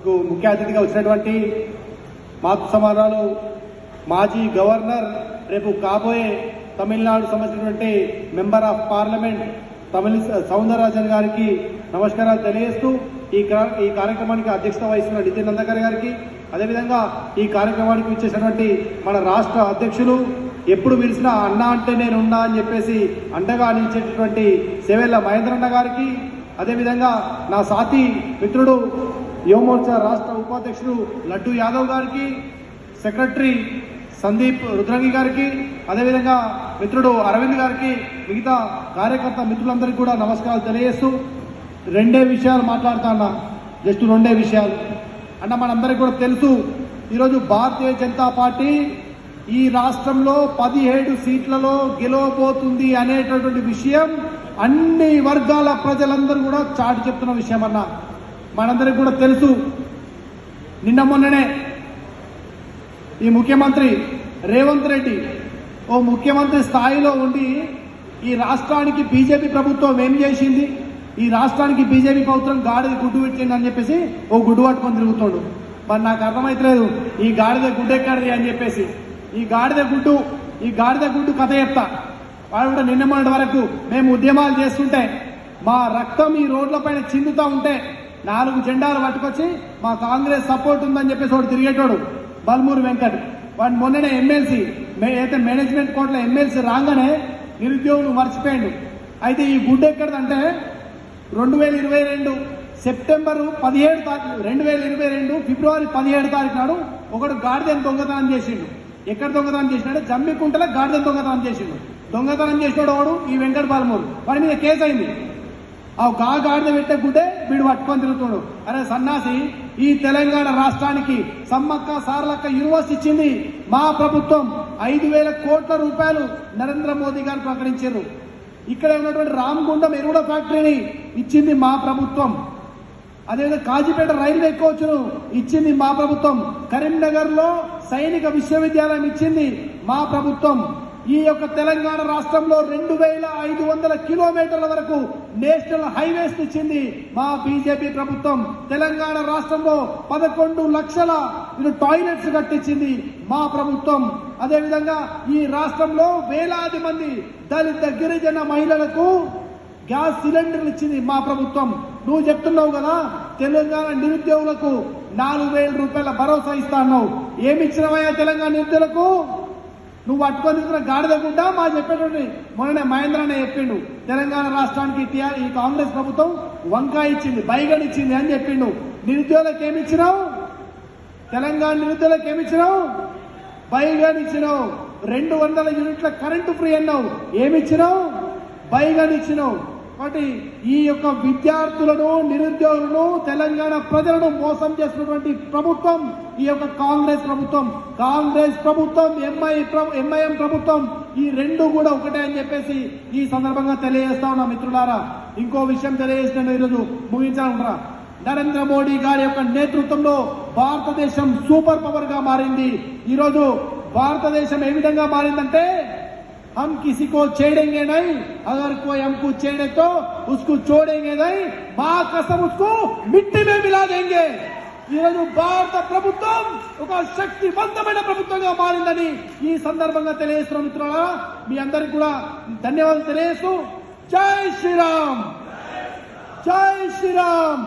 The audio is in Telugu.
ముఖ్య అతిథిగా వచ్చినటువంటి మాతృ సమానాలు మాజీ గవర్నర్, రేపు కాబోయే తమిళనాడు సంబంధించినటువంటి మెంబర్ ఆఫ్ పార్లమెంట్ సౌందరరాజన్ గారికి నమస్కారాలు తెలియజేస్తూ ఈ కార్యక్రమానికి అధ్యక్షత వహిస్తున్న నితిన్ నందకర్ గారికి, అదేవిధంగా ఈ కార్యక్రమానికి ఇచ్చేసినటువంటి మన రాష్ట్ర అధ్యక్షులు, ఎప్పుడు పిలిచినా అన్న అంటే నేను ఉన్నా అని చెప్పేసి అండగా నిలిచేటటువంటి సేవెల్ల మహేంద్రన్న గారికి, అదేవిధంగా నా సాథీ మిత్రుడు యువమోర్చా రాష్ట్ర ఉపాధ్యక్షుడు లడ్డు యాదవ్ గారికి, సెక్రటరీ సందీప్ రుద్రంగి గారికి, అదేవిధంగా మిత్రుడు అరవింద్ గారికి, మిగతా కార్యకర్త మిత్రులందరికీ కూడా నమస్కారాలు తెలియజేస్తూ రెండే విషయాలు మాట్లాడుతున్నా. జస్ట్ రెండే విషయాలు అన్న. మనందరికీ కూడా తెలుసు, ఈరోజు భారతీయ జనతా పార్టీ ఈ రాష్ట్రంలో 17 సీట్లలో గెలవబోతుంది అనేటటువంటి విషయం అన్ని వర్గాల ప్రజలందరూ కూడా చాటి చెప్తున్న విషయం అన్న. మనందరికీ కూడా తెలుసు, నిన్న మొన్ననే ఈ ముఖ్యమంత్రి రేవంత్ రెడ్డి ఓ ముఖ్యమంత్రి స్థాయిలో ఉండి ఈ రాష్ట్రానికి బీజేపీ ప్రభుత్వం ఏం చేసింది, ఈ రాష్ట్రానికి బీజేపీ ప్రభుత్వం గాడిద గుడ్డు పెట్టింది అని చెప్పేసి ఓ గుడ్డు పట్టుకొని తిరుగుతాడు. మరి నాకు అర్థమైతలేదు ఈ గాడిద గుడ్డు ఎక్కడిది అని చెప్పేసి. ఈ గాడిద గుడ్డు కథ చెప్తా. వాడు కూడా నిన్న మొన్నటి వరకు మేము ఉద్యమాలు చేస్తుంటే మా రక్తం ఈ రోడ్లపైన చిందుతా ఉంటే 4 జెండాలు పట్టుకొచ్చి మా కాంగ్రెస్ సపోర్ట్ ఉందని చెప్పేసి వాడు తిరిగేటోడు బల్మూరు వెంకట్. వాడు మొన్ననే ఎమ్మెల్సీ అయితే మేనేజ్మెంట్ కోర్టులో ఎమ్మెల్సీ రాగానే నిరుద్యోగులు మర్చిపోయాడు. అయితే ఈ గుడ్డు ఎక్కడిదంటే 2022 సెప్టెంబర్ 17 తారీఖు 2022 ఫిబ్రవరి 17 తారీఖు నాడు ఒకడు గాడిదను దొంగతనం చేసిండు. ఎక్కడ దొంగతనం చేసినాడు? జమ్మికుంటలో గాడిదను దొంగతనం చేసిండు. దొంగతనం చేసినాడు వాడు ఈ వెంకట బాలమూరు. వాడి మీద కేసు అయింది. ఆ గాడిద పెట్టే గుడ్డే వీడు పట్టుకొని తిరుగుతున్నాడు. అరే సన్నాసి, ఈ తెలంగాణ రాష్ట్రానికి సమ్మక్క సారలక్క యూనివర్సిటీ ఇచ్చింది మా ప్రభుత్వం. 5,000 కోట్ల రూపాయలు నరేంద్ర మోదీ గారు ప్రకటించారు. ఇక్కడ ఉన్నటువంటి రామగుండం ఎరువుల ఫ్యాక్టరీని ఇచ్చింది మా ప్రభుత్వం. అదేవిధంగా కాజీపేట రైల్వే కోచ్ను ఇచ్చింది మా ప్రభుత్వం. కరీంనగర్ లో సైనిక విశ్వవిద్యాలయం ఇచ్చింది మా ప్రభుత్వం. ఈ యొక్క తెలంగాణ రాష్ట్రంలో 2,500 కిలోమీటర్ల వరకు నేషనల్ హైవేస్ ఇచ్చింది మా బీజేపీ ప్రభుత్వం. తెలంగాణ రాష్ట్రంలో 11 లక్షల టాయిలెట్స్ కట్టించింది మా ప్రభుత్వం. అదేవిధంగా ఈ రాష్ట్రంలో వేలాది మంది దళిత గిరిజన మహిళలకు గ్యాస్ సిలిండర్లు ఇచ్చింది మా ప్రభుత్వం. నువ్వు చెప్తున్నావు కదా తెలంగాణ నిరుద్యోగులకు 4,000 రూపాయల భరోసా ఇస్తా అన్నావు. ఏమి ఇచ్చినవయ్యా తెలంగాణ నిరుద్యోగులకు? నువ్వు పట్టుకొని గాడిద గుడ్డ మా చెప్పేటువంటి మొన్ననే మహేంద్ర అనే చెప్పిండు. తెలంగాణ రాష్ట్రానికి ఈ కాంగ్రెస్ ప్రభుత్వం వంకాయ ఇచ్చింది, బైగన్ ఇచ్చింది అని చెప్పిండు. నిరుద్యోగులకు ఏమిచ్చినావు? తెలంగాణ నిరుద్యోగులకు ఏమిచ్చినావు? బైగన్ ఇచ్చినావు. 200 యూనిట్ల కరెంటు ఫ్రీ అన్నావు. ఏమిచ్చినావు? బైగన్ ఇచ్చినావు. కాబట్టి ఈ యొక్క విద్యార్థులను, నిరుద్యోగులను, తెలంగాణ ప్రజలను మోసం చేసినటువంటి ప్రభుత్వం ఈ యొక్క కాంగ్రెస్ ప్రభుత్వం. కాంగ్రెస్ ప్రభుత్వం, ఎంఐఎం ప్రభుత్వం, ఈ రెండు కూడా ఒకటే అని చెప్పేసి ఈ సందర్భంగా తెలియజేస్తా ఉన్నా. మిత్రులారా, ఇంకో విషయం తెలియజేసిన ఈరోజు ముగించాలంటారా, నరేంద్ర మోడీ గారి యొక్క నేతృత్వంలో భారతదేశం సూపర్ పవర్ గా మారింది. ఈరోజు భారతదేశం ఏ విధంగా మారిందంటే, हम किसी को छेड़ेंगे नहीं, अगर कोई हमको छेड़े तो उसको छोड़ेंगे नहीं, मां कसम उसको मिट्टी में मिला देंगे. ఈరోజు భారత ప్రభుత్వం ఒక శక్తివంతమైన ప్రభుత్వంగా మారిందని ఈ సందర్భంగా తెలియజేస్తున్న మిత్రులారా, మీ అందరికీ కూడా ధన్యవాదాలు తెలియజేస్తూ జై శ్రీరామ్, జై శ్రీరామ్.